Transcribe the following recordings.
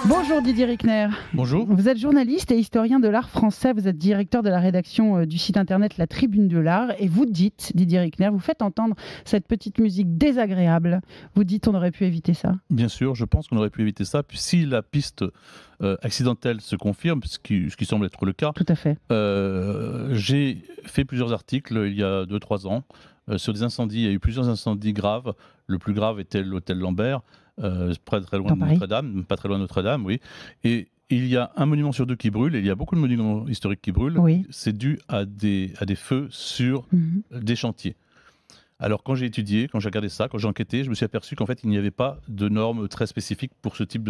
Bonjour Didier Rickner. Bonjour. Vous êtes journaliste et historien de l'art français. Vous êtes directeur de la rédaction du site internet La Tribune de l'Art. Et vous dites, Didier Rickner, vous faites entendre cette petite musique désagréable. Vous dites on aurait pu éviter ça. Bien sûr, je pense qu'on aurait pu éviter ça. Puis si la piste accidentelle se confirme, ce qui semble être le cas. Tout à fait. J'ai fait plusieurs articles il y a 2-3 ans sur des incendies. Il y a eu plusieurs incendies graves. Le plus grave était l'hôtel Lambert. Pas très loin de Notre-Dame, pas très loin de Notre-Dame, oui. Et il y a un monument sur deux qui brûle, et il y a beaucoup de monuments historiques qui brûlent. Oui. C'est dû à des feux sur des chantiers. Alors quand j'ai étudié, quand j'ai regardé ça, quand j'ai enquêté, je me suis aperçu qu'en fait il n'y avait pas de normes très spécifiques pour ce type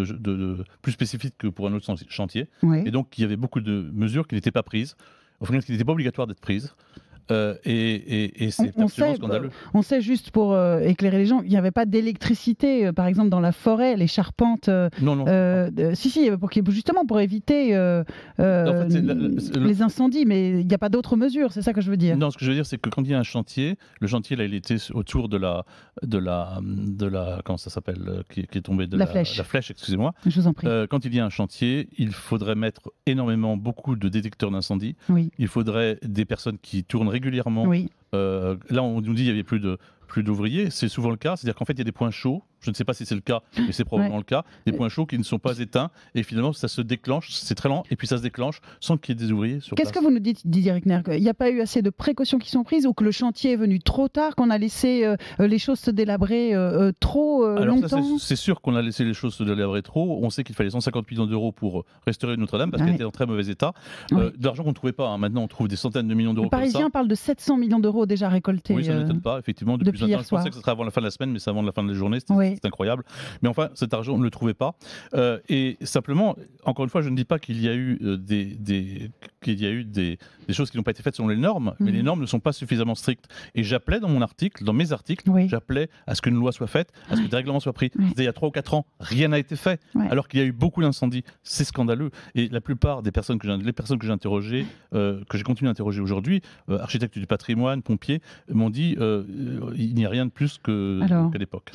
plus spécifiques que pour un autre chantier. Oui. Et donc il y avait beaucoup de mesures qui n'étaient pas prises, au final qui n'étaient pas obligatoires d'être prises. Et c'est absolument scandaleux. On sait, juste pour éclairer les gens, il n'y avait pas d'électricité, par exemple dans la forêt, les charpentes. Non. Justement pour éviter les incendies, mais il n'y a pas d'autres mesures, c'est ça que je veux dire. Non, ce que je veux dire, c'est que quand il y a un chantier, le chantier là, il était autour de la comment ça s'appelle, qui est tombée de la flèche. La flèche, excusez-moi. Je vous en prie. Quand il y a un chantier, il faudrait mettre beaucoup de détecteurs d'incendie. Oui. Il faudrait des personnes qui tournent régulièrement. Oui. Là, on nous dit qu'il n'y avait plus d'ouvriers. C'est souvent le cas. C'est-à-dire qu'en fait, il y a des points chauds. Je ne sais pas si c'est le cas, mais c'est probablement le cas. Des points chauds qui ne sont pas éteints. Et finalement, ça se déclenche. C'est très lent. Et puis, ça se déclenche sans qu'il y ait des ouvriers sur place. Qu'est-ce que vous nous dites, Didier Rickner? Il n'y a pas eu assez de précautions qui sont prises, ou que le chantier est venu trop tard, qu'on a laissé les choses se délabrer trop longtemps? C'est sûr qu'on a laissé les choses se délabrer trop. On sait qu'il fallait 150 millions d'euros pour restaurer Notre-Dame parce qu'elle était en très mauvais état. De l'argent qu'on ne trouvait pas. Maintenant, on trouve des centaines de millions d'euros. Le Parisien parle de 700 millions d'euros déjà récoltés. Oui, ça ne m'étonne pas, effectivement. Depuis hier je pensais que ce serait avant la fin de la semaine, mais c'est avant la fin de la journée. C'est incroyable. Mais enfin, cet argent, on ne le trouvait pas. Et simplement, encore une fois, je ne dis pas qu'il y a eu des choses qui n'ont pas été faites selon les normes, mais les normes ne sont pas suffisamment strictes. Et j'appelais dans mes articles, j'appelais à ce qu'une loi soit faite, à ce que des règlements soient pris. C'était il y a 3 ou 4 ans, rien n'a été fait, alors qu'il y a eu beaucoup d'incendies. C'est scandaleux. Et la plupart des personnes que j'ai interrogées, que j'ai continué à interroger aujourd'hui, architectes du patrimoine, pompiers, m'ont dit il n'y a rien de plus qu'à l'époque.